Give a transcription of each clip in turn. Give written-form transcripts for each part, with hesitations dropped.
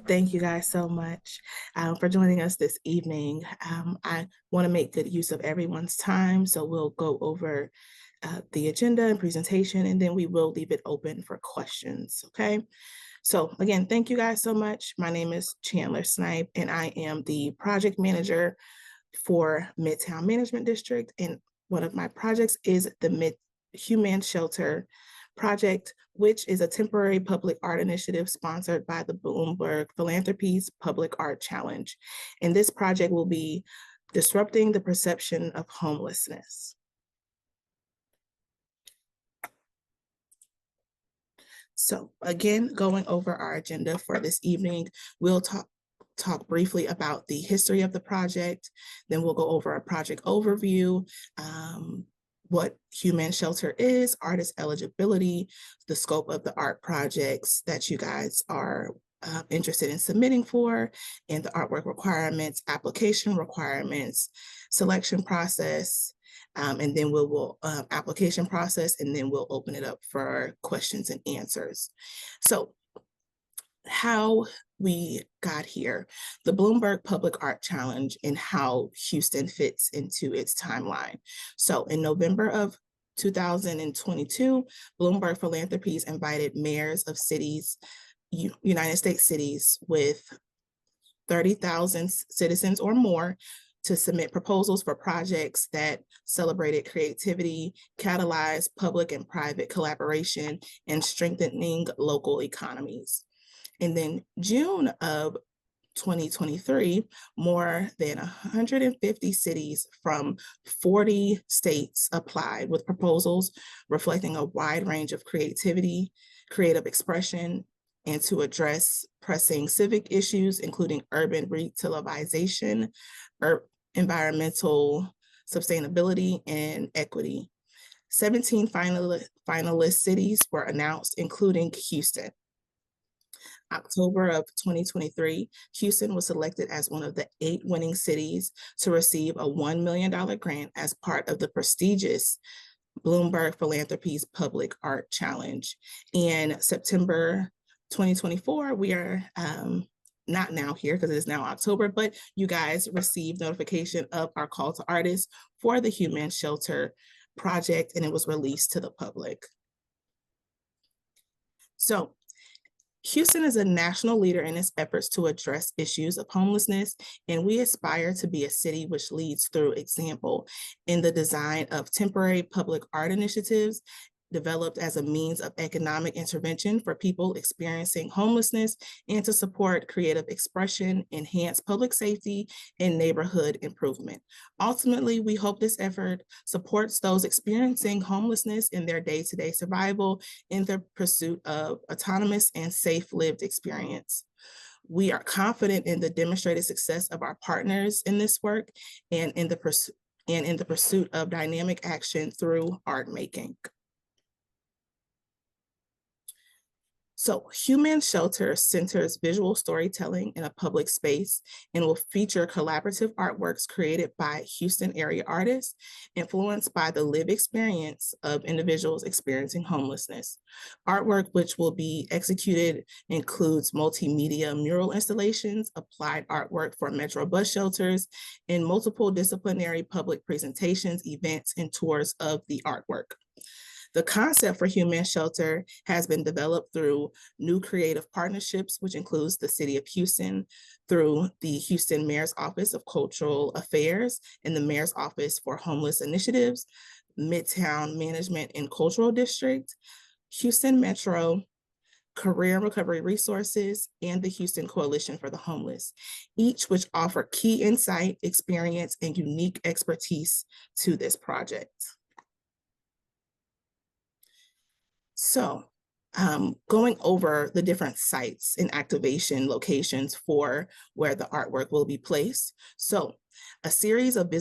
Thank you guys so much for joining us this evening. I want to make good use of everyone's time, so we'll go over the agenda and presentation, and then we will leave it open for questions, okay? So again, thank you guys so much. My name is Chandler Snipe, and I am the project manager for Midtown Management District, and one of my projects is the HueMan Shelter project, which is a temporary public art initiative sponsored by the Bloomberg Philanthropies Public Art Challenge. And this project will be disrupting the perception of homelessness. So again, going over our agenda for this evening, we'll talk briefly about the history of the project, then we'll go over a project overview, what HueMan Shelter is, artist eligibility, the scope of the art projects that you guys are interested in submitting for, and the artwork requirements, application requirements, selection process, and then we'll application process, and then we'll open it up for questions and answers. So how we got here, the Bloomberg Public Art Challenge, and how Houston fits into its timeline. So in November of 2022, Bloomberg Philanthropies invited mayors of cities, United States cities with 30,000 citizens or more, to submit proposals for projects that celebrated creativity, catalyzed public and private collaboration, and strengthening local economies. And then June of 2023, more than 150 cities from 40 states applied with proposals reflecting a wide range of creativity, creative expression, and to address pressing civic issues, including urban revitalization, environmental sustainability, and equity. 17 finalist cities were announced, including Houston. October of 2023, Houston was selected as one of the 8 winning cities to receive a $1 million grant as part of the prestigious Bloomberg Philanthropies Public Art Challenge. In September 2024, we are not now here because it is now October, but you guys received notification of our call to artists for the HueMan Shelter project, and it was released to the public. So Houston is a national leader in its efforts to address issues of homelessness, and we aspire to be a city which leads through example in the design of temporary public art initiatives developed as a means of economic intervention for people experiencing homelessness, and to support creative expression, enhance public safety, and neighborhood improvement. Ultimately, we hope this effort supports those experiencing homelessness in their day-to-day survival in the pursuit of autonomous and safe lived experience. We are confident in the demonstrated success of our partners in this work and in the pursuit of dynamic action through art making. So HueMan Shelter centers visual storytelling in a public space and will feature collaborative artworks created by Houston area artists, influenced by the lived experience of individuals experiencing homelessness. Artwork which will be executed includes multimedia mural installations, applied artwork for Metro bus shelters, and multiple disciplinary public presentations, events, and tours of the artwork. The concept for HueMan Shelter has been developed through new creative partnerships, which includes the City of Houston, through the Houston Mayor's Office of Cultural Affairs and the Mayor's Office for Homeless Initiatives, Midtown Management and Cultural District, Houston Metro, Career and Recovery Resources, and the Houston Coalition for the Homeless, each which offer key insight, experience, and unique expertise to this project. So going over the different sites and activation locations for where the artwork will be placed. So a series of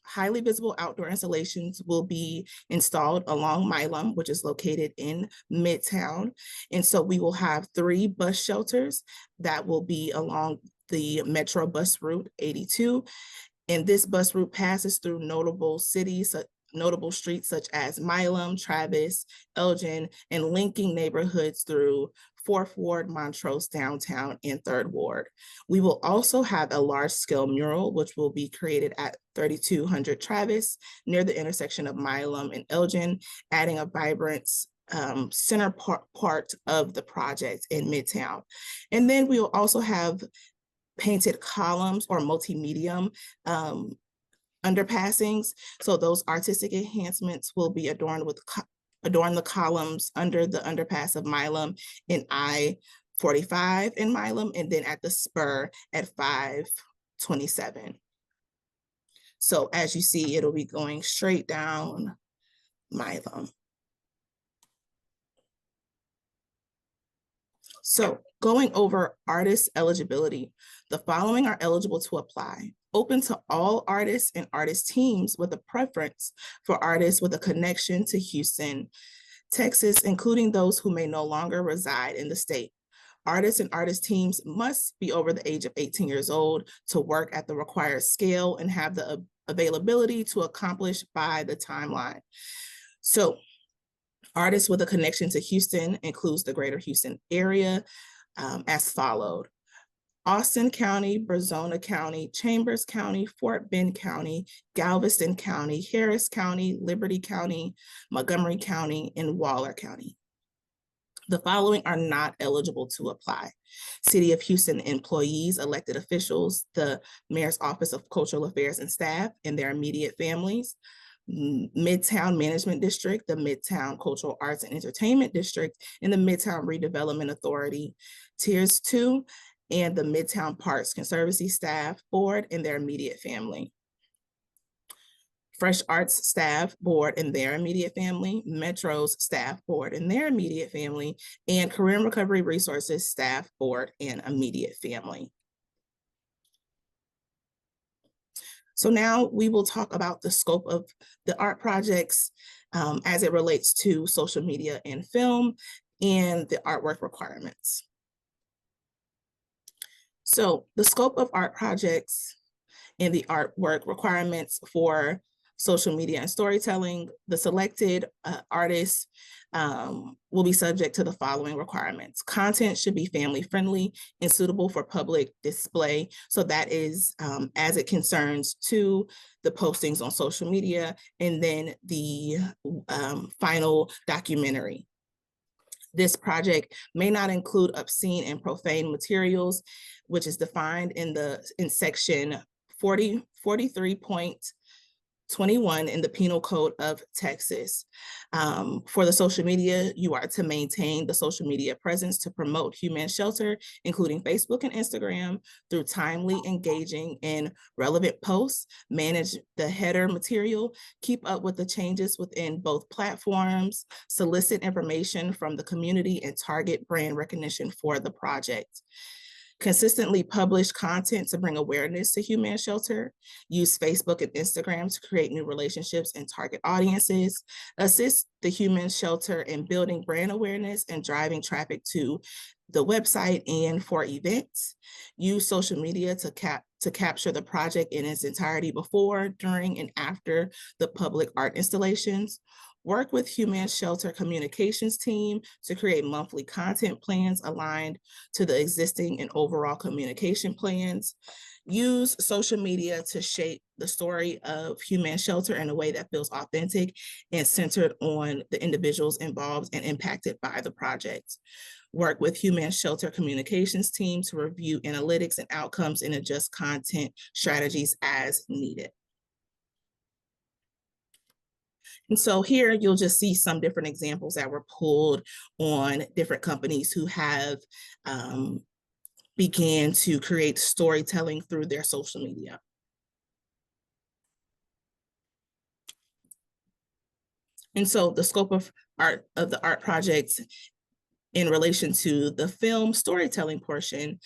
highly visible outdoor installations will be installed along Milam, which is located in Midtown. And so we will have 3 bus shelters that will be along the Metro bus route 82. And this bus route passes through notable streets such as Milam, Travis, Elgin, and linking neighborhoods through 4th Ward, Montrose Downtown, and 3rd Ward. We will also have a large-scale mural, which will be created at 3200 Travis, near the intersection of Milam and Elgin, adding a vibrant center part of the project in Midtown. And then we will also have painted columns or multi-medium underpassings. So those artistic enhancements will be adorn the columns under the underpass of Milam and I-45 in Milam, and then at the spur at 527. So as you see, it'll be going straight down Milam. So going over artist eligibility, the following are eligible to apply. Open to all artists and artist teams with a preference for artists with a connection to Houston, Texas, including those who may no longer reside in the state. Artists and artist teams must be over the age of 18 years old to work at the required scale and have the availability to accomplish by the timeline. So artists with a connection to Houston includes the greater Houston area as followed: Austin County, Brazona County, Chambers County, Fort Bend County, Galveston County, Harris County, Liberty County, Montgomery County, and Waller County. The following are not eligible to apply: City of Houston employees, elected officials, the Mayor's Office of Cultural Affairs and staff, and their immediate families, Midtown Management District, the Midtown Cultural Arts and Entertainment District, and the Midtown Redevelopment Authority, Tiers 2, and the Midtown Parks Conservancy Staff Board and their immediate family. Fresh Arts Staff Board and their immediate family, Metro's Staff Board and their immediate family, and Career and Recovery Resources Staff Board and immediate family. So now we will talk about the scope of the art projects as it relates to social media and film and the artwork requirements. So the scope of art projects and the artwork requirements for social media and storytelling, the selected artists will be subject to the following requirements. Content should be family friendly and suitable for public display. So that is as it concerns to the postings on social media and then the final documentary. This project may not include obscene and profane materials, which is defined in section 43.21 in the Penal Code of Texas. For the social media, you are to maintain the social media presence to promote HueMan Shelter, including Facebook and Instagram, through timely, engaging, and relevant posts, manage the header material, keep up with the changes within both platforms, solicit information from the community, and target brand recognition for the project. Consistently publish content to bring awareness to HueMan Shelter, use Facebook and Instagram to create new relationships and target audiences, assist the HueMan Shelter in building brand awareness and driving traffic to the website and for events, use social media to capture the project in its entirety before, during, and after the public art installations, work with HueMan Shelter communications team to create monthly content plans aligned to the existing and overall communication plans, use social media to shape the story of HueMan Shelter in a way that feels authentic and centered on the individuals involved and impacted by the project. Work with HueMan Shelter communications team to review analytics and outcomes and adjust content strategies as needed. And so here you'll just see some different examples that were pulled on different companies who have began to create storytelling through their social media. And so the scope of the art projects in relation to the film storytelling portion,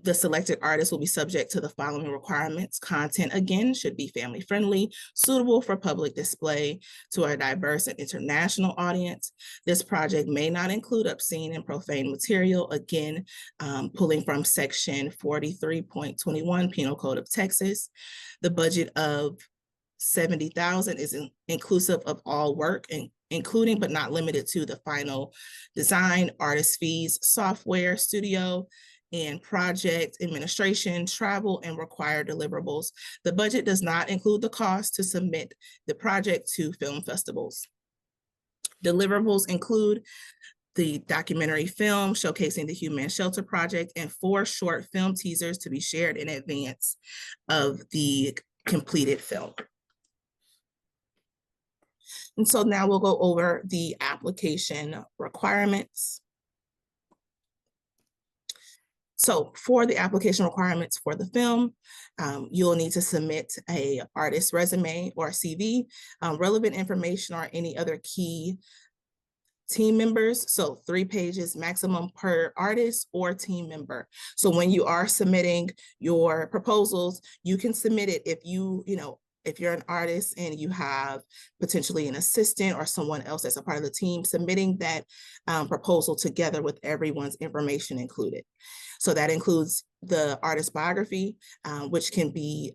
the selected artists will be subject to the following requirements. Content, again, should be family friendly, suitable for public display to a diverse and international audience. This project may not include obscene and profane material, again, pulling from section 43.21 Penal Code of Texas. The budget of $70,000 is inclusive of all work, including but not limited to the final design, artist fees, software, studio, and project administration, travel, and required deliverables. The budget does not include the cost to submit the project to film festivals. Deliverables include the documentary film showcasing the HueMan Shelter Project and 4 short film teasers to be shared in advance of the completed film. And so now we'll go over the application requirements. So for the application requirements for the film, you'll need to submit an artist resume or CV, relevant information or any other key team members. So 3 pages maximum per artist or team member. So when you are submitting your proposals, you can submit it if if you're an artist and you have potentially an assistant or someone else that's a part of the team, submitting that proposal together with everyone's information included. So that includes the artist biography, which can be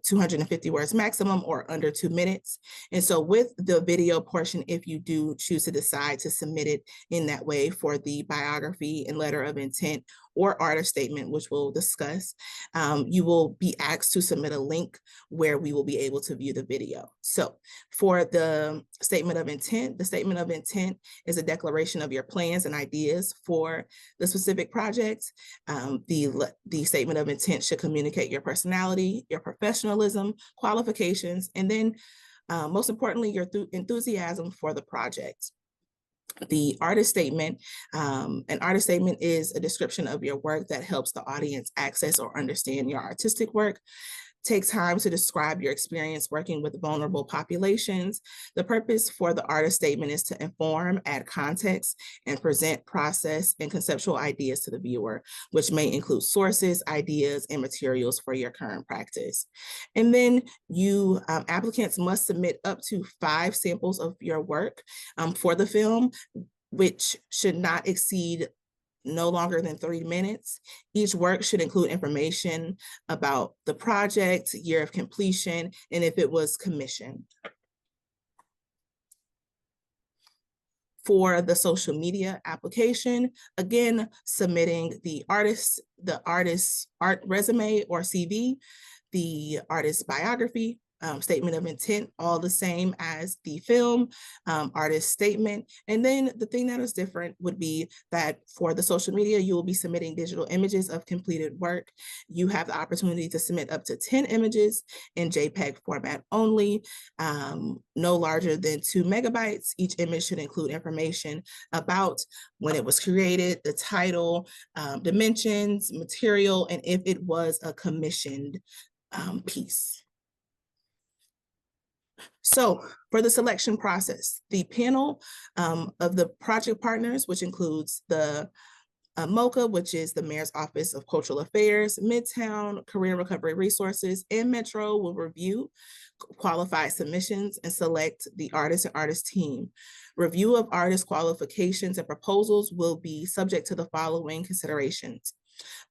250 words maximum or under 2 minutes. And so with the video portion, if you do choose to decide to submit it in that way for the biography and letter of intent or artist statement, which we'll discuss, you will be asked to submit a link where we will be able to view the video. So for the statement of intent, the statement of intent is a declaration of your plans and ideas for the specific project. The statement of intent should communicate your personality, your professionalism, qualifications, and then most importantly, your enthusiasm for the project. The artist statement, an artist statement is a description of your work that helps the audience access or understand your artistic work. Take time to describe your experience working with vulnerable populations. The purpose for the artist statement is to inform, add context, and present process and conceptual ideas to the viewer, which may include sources, ideas, and materials for your current practice. And then applicants must submit up to 5 samples of your work for the film, which should not exceed no longer than 3 minutes. Each work should include information about the project, year of completion, and if it was commissioned. For the social media application, again, submitting the artist's art resume or CV, the artist's biography, statement of intent, all the same as the film, artist statement. And then the thing that is different would be that for the social media, you will be submitting digital images of completed work. You have the opportunity to submit up to 10 images in JPEG format only, no larger than 2 megabytes. Each image should include information about when it was created, the title, dimensions, material, and if it was a commissioned piece. So for the selection process, the panel of the project partners, which includes the MOCA, which is the Mayor's Office of Cultural Affairs, Midtown, Career Recovery Resources, and Metro, will review qualified submissions and select the artist and artist team. Review of artist qualifications and proposals will be subject to the following considerations.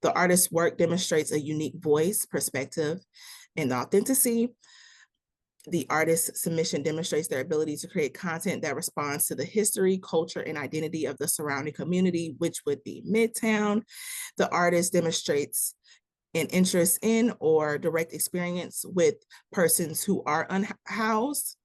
The artist's work demonstrates a unique voice, perspective, and authenticity. The artist's submission demonstrates their ability to create content that responds to the history, culture, and identity of the surrounding community, which would be Midtown. The artist demonstrates an interest in or direct experience with persons who are unhoused.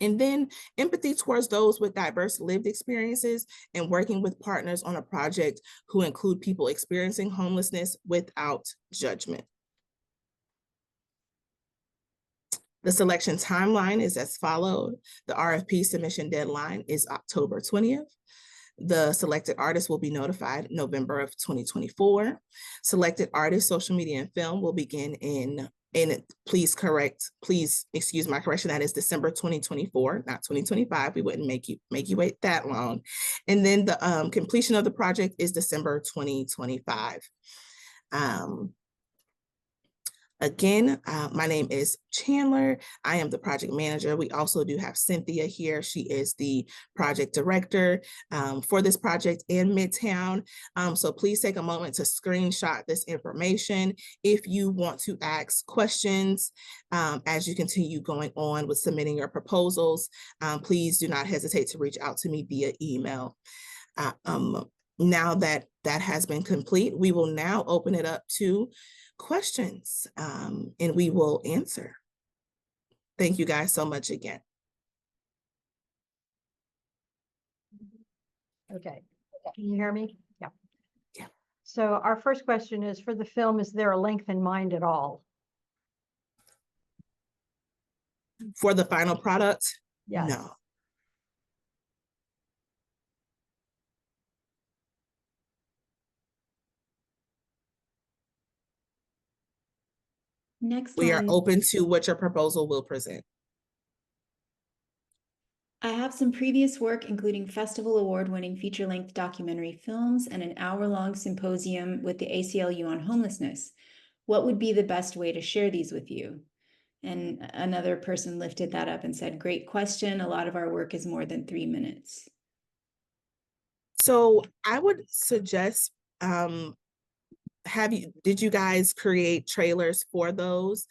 And then empathy towards those with diverse lived experiences and working with partners on a project who include people experiencing homelessness without judgment. The selection timeline is as followed. The RFP submission deadline is October 20th. The selected artist will be notified November of 2024. Selected artist social media and film will begin please excuse my correction, that is December 2024, not 2025. We wouldn't make you wait that long. And then the completion of the project is December 2025. Again, my name is Chandler. I am the project manager. We also do have Cynthia here. She is the project director for this project in Midtown. So please take a moment to screenshot this information. If you want to ask questions as you continue going on with submitting your proposals, please do not hesitate to reach out to me via email. Now that that has been complete, we will now open it up to questions and we will answer. Thank you guys so much again. Okay, can you hear me? Yeah. Yeah. So our first question is, for the film, is there a length in mind at all? For the final product? Yes. No. Next We one, are open to what your proposal will present. I have some previous work, including festival award-winning feature-length documentary films and an hour-long symposium with the ACLU on homelessness. What would be the best way to share these with you? And another person lifted that up and said, great question. A lot of our work is more than 3 minutes. So I would suggest, did you guys create trailers for those?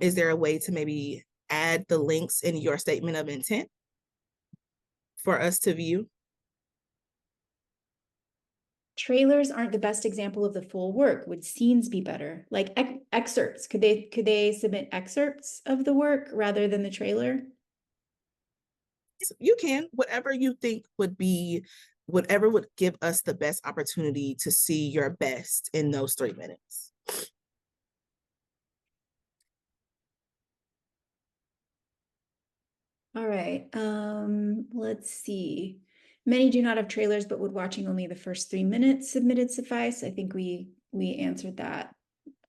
Is there a way to maybe add the links in your statement of intent for us to view? Trailers aren't the best example of the full work. Would scenes be better? Like excerpts? Could they submit excerpts of the work rather than the trailer? You can, whatever you think would be, whatever would give us the best opportunity to see your best in those 3 minutes. All right, let's see. Many do not have trailers, but would watching only the first 3 minutes submitted suffice? I think we answered that.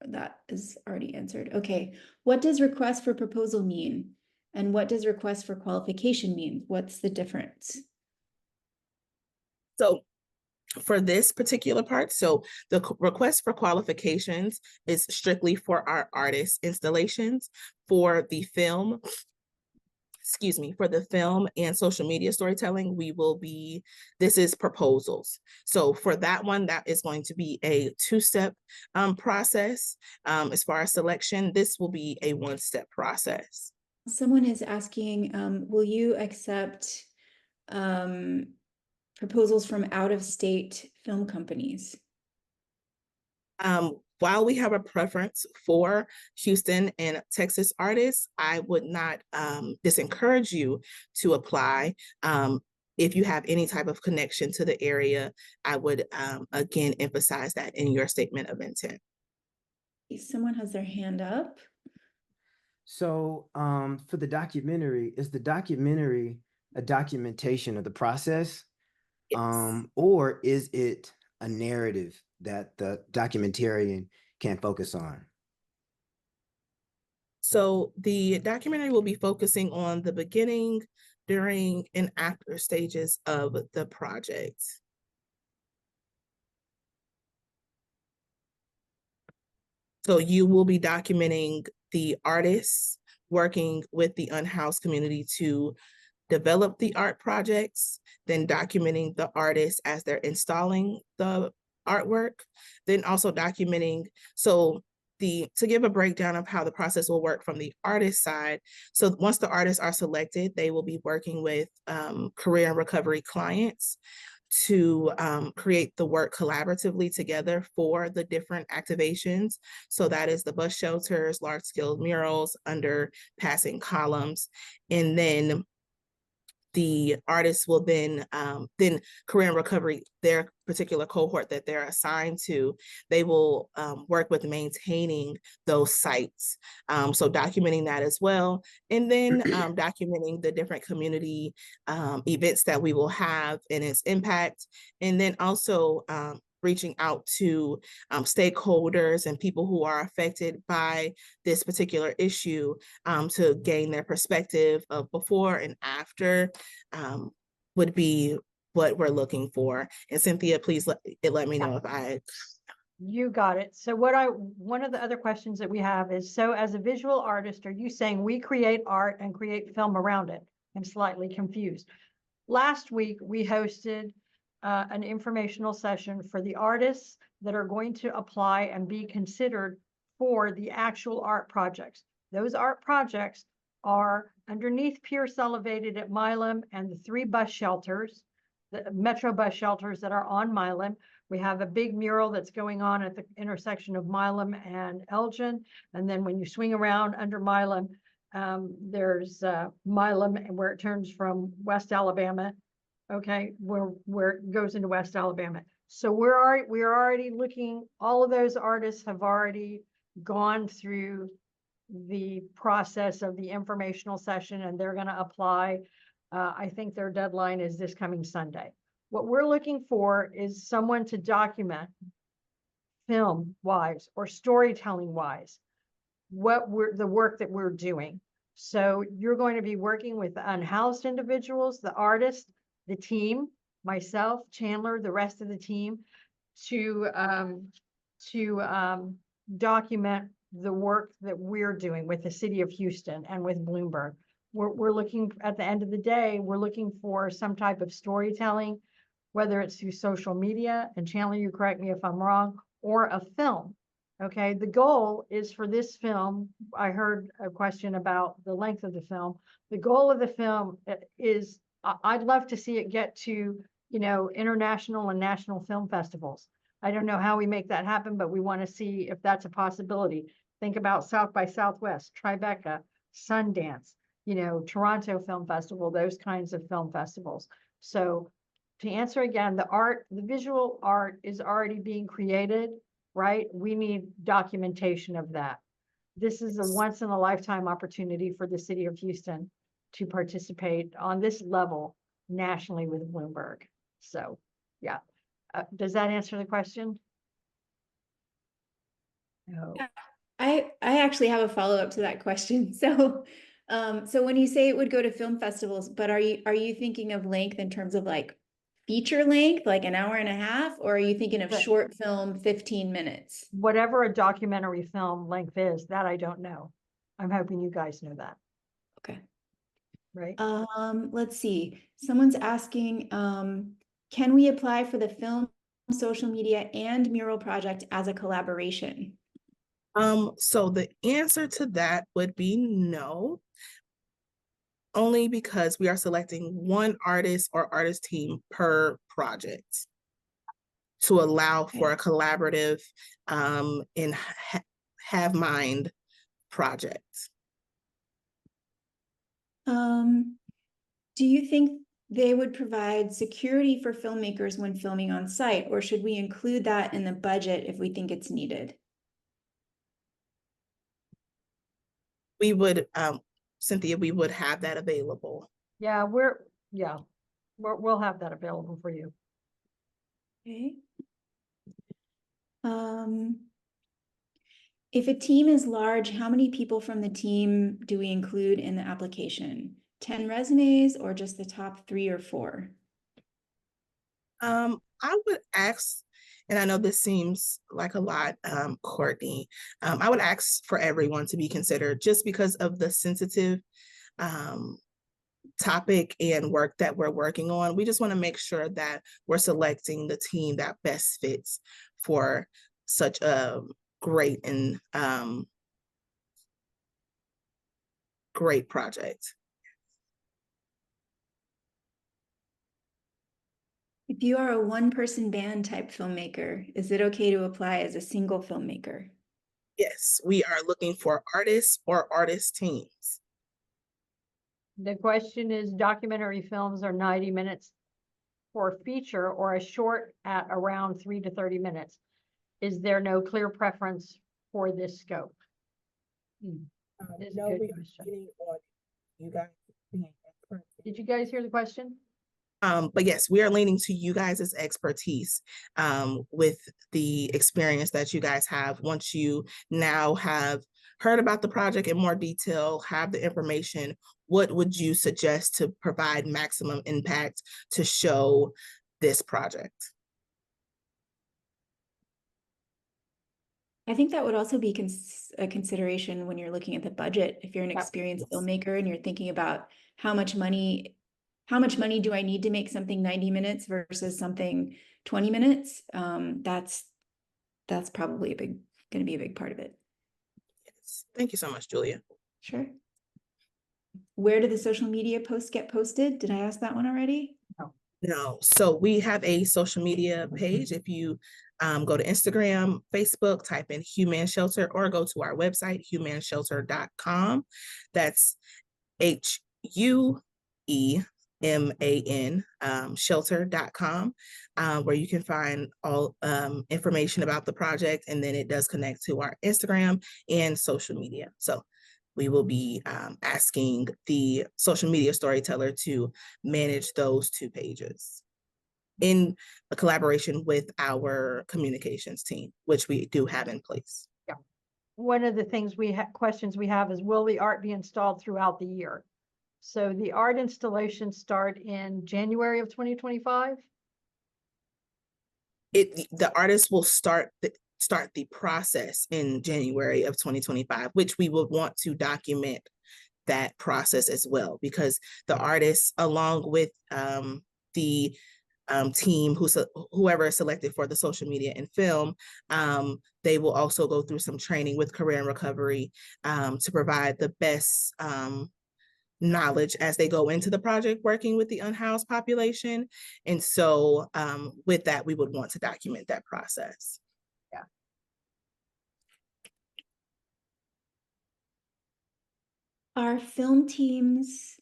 That is already answered. Okay, what does request for proposal mean? And what does request for qualification mean? What's the difference? So for this particular part, so the request for qualifications is strictly for our artist installations. For the film, for the film and social media storytelling, this is proposals. So for that one, that is going to be a 2-step process. As far as selection, this will be a 1-step process. Someone is asking, will you accept proposals from out-of-state film companies? While we have a preference for Houston and Texas artists, I would not disencourage you to apply. If you have any type of connection to the area, I would again emphasize that in your statement of intent. Someone has their hand up. So for the documentary, is the documentary a documentation of the process? Yes. Or is it a narrative that the documentarian can focus on? So the documentary will be focusing on the beginning, during, and after stages of the project. So you will be documenting the artists working with the unhoused community to develop the art projects, then documenting the artists as they're installing the artwork, then also documenting, to give a breakdown of how the process will work from the artist side. So once the artists are selected, they will be working with career and recovery clients to create the work collaboratively together for the different activations. So that is the bus shelters, large scale murals, underpassing columns, and then the artists will then career and recovery, their particular cohort that they're assigned to, they will work with maintaining those sites. So documenting that as well. And then documenting the different community events that we will have and its impact. And then also reaching out to stakeholders and people who are affected by this particular issue to gain their perspective of before and after would be what we're looking for. And Cynthia, please let me know if I You got it. So one of the other questions that we have is, so as a visual artist, are you saying we create art and create film around it? I'm slightly confused. Last week, we hosted an informational session for the artists that are going to apply and be considered for the actual art projects. Those art projects are underneath Pierce Elevated at Milam and the 3 bus shelters, the Metro bus shelters that are on Milam. We have a big mural that's going on at the intersection of Milam and Elgin. And then when you swing around under Milam, there's Milam where it turns from West Alabama, okay, where it goes into West Alabama. So we're already looking, all of those artists have already gone through the process of the informational session and they're going to apply. I think their deadline is this coming Sunday. What we're looking for is someone to document film wise or storytelling wise the work that we're doing. So you're going to be working with unhoused individuals, the artists, the team, myself, Chandler, the rest of the team, to document the work that we're doing with the city of Houston and with Bloomberg. We're looking, at the end of the day, we're looking for some type of storytelling, whether it's through social media, and Chandler, you correct me if I'm wrong, or a film. Okay, the goal is for this film, I heard a question about the length of the film. The goal of the film is, I'd love to see it get to, international and national film festivals. I don't know how we make that happen, but we want to see if that's a possibility. Think about South by Southwest, Tribeca, Sundance, Toronto Film Festival, those kinds of film festivals. So to answer again, the visual art is already being created, right? We need documentation of that. This is a once in a lifetime opportunity for the city of Houston to participate on this level nationally with Bloomberg. So, yeah. Does that answer the question? No. I actually have a follow-up to that question. So, so when you say it would go to film festivals, but are you thinking of length in terms of like feature length, like an hour and a half, or are you thinking of short film, 15 minutes? Whatever a documentary film length is, that I don't know. I'm hoping you guys know that. Okay. Right. Let's see. Someone's asking, can we apply for the film, social media, and mural project as a collaboration? So the answer to that would be no, only because we are selecting one artist or artist team per project to allow for a collaborative and have mind project. Do you think they would provide security for filmmakers when filming on site, or should we include that in the budget if we think it's needed? We would, Cynthia, we would have that available. Yeah, we'll have that available for you. Okay. If a team is large, how many people from the team do we include in the application? 10 resumes or just the top 3 or 4? I would ask, and I know this seems like a lot, Courtney, I would ask for everyone to be considered just because of the sensitive topic and work that we're working on. We just want to make sure that we're selecting the team that best fits for such a great and great project. If you are a one-person band type filmmaker, is it okay to apply as a single filmmaker? Yes, we are looking for artists or artist teams. The question is, documentary films are 90 minutes for a feature or a short at around 3 to 30 minutes. Is there no clear preference for this scope? No, we are getting on you guys. Did you guys hear the question? But yes, we are leaning to you guys' expertise with the experience that you guys have. Once you now have heard about the project in more detail, have the information, what would you suggest to provide maximum impact to show this project? I think that would also be a consideration when you're looking at the budget. If you're an Yep. experienced Yes. filmmaker and you're thinking about how much money do I need to make something 90 minutes versus something 20 minutes? That's probably going to be a big part of it. Yes. Thank you so much, Julia. Sure. Where do the social media posts get posted? Did I ask that one already? No, so we have a social media page. If you go to Instagram, Facebook, type in HueMan Shelter, or go to our website, huemanshelter.com. That's HUEMAN shelter.com, where you can find all information about the project, and then it does connect to our Instagram and social media. So we will be asking the social media storyteller to manage those two pages in a collaboration with our communications team, which we do have in place. Yeah. One of the things questions we have is, will the art be installed throughout the year? So the art installations start in January of 2025? The artist will start the process in January of 2025, which we would want to document that process as well, because the artists, along with the team, whoever is selected for the social media and film, they will also go through some training with Career and Recovery to provide the best knowledge as they go into the project working with the unhoused population. And so with that, we would want to document that process. Yeah. Are film teams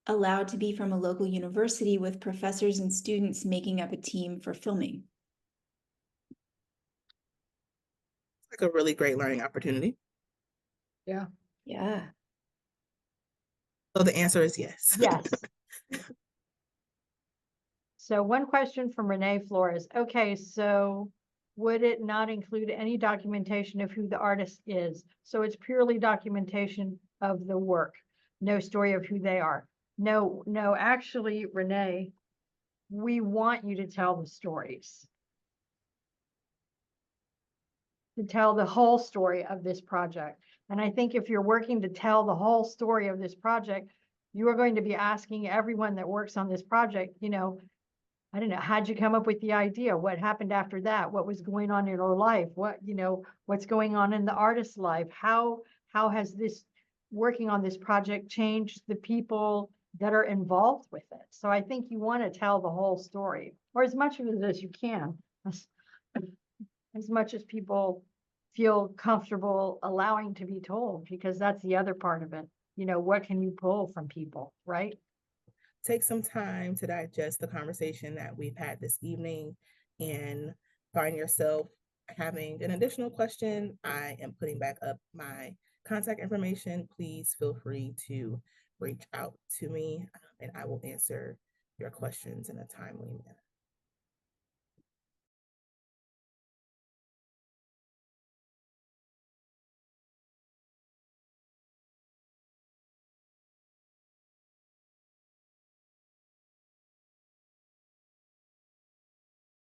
allowed to be from a local university with professors and students making up a team for filming? It's like a really great learning opportunity. Yeah. Yeah. So the answer is yes. Yes. So one question from Renee Flores. Okay, so would it not include any documentation of who the artist is? So it's purely documentation of the work, no story of who they are. No, actually, Renee, we want you to tell the stories. To tell the whole story of this project. And I think if you're working to tell the whole story of this project, you are going to be asking everyone that works on this project, I don't know, how'd you come up with the idea? What happened after that? What was going on in your life? What's going on in the artist's life? How has this working on this project changed the people that are involved with it? So I think you want to tell the whole story, or as much of it as you can, as much as people feel comfortable allowing to be told, because that's the other part of it. What can you pull from people, right? Take some time to digest the conversation that we've had this evening, and find yourself having an additional question. I am putting back up my contact information. Please feel free to reach out to me, and I will answer your questions in a timely manner.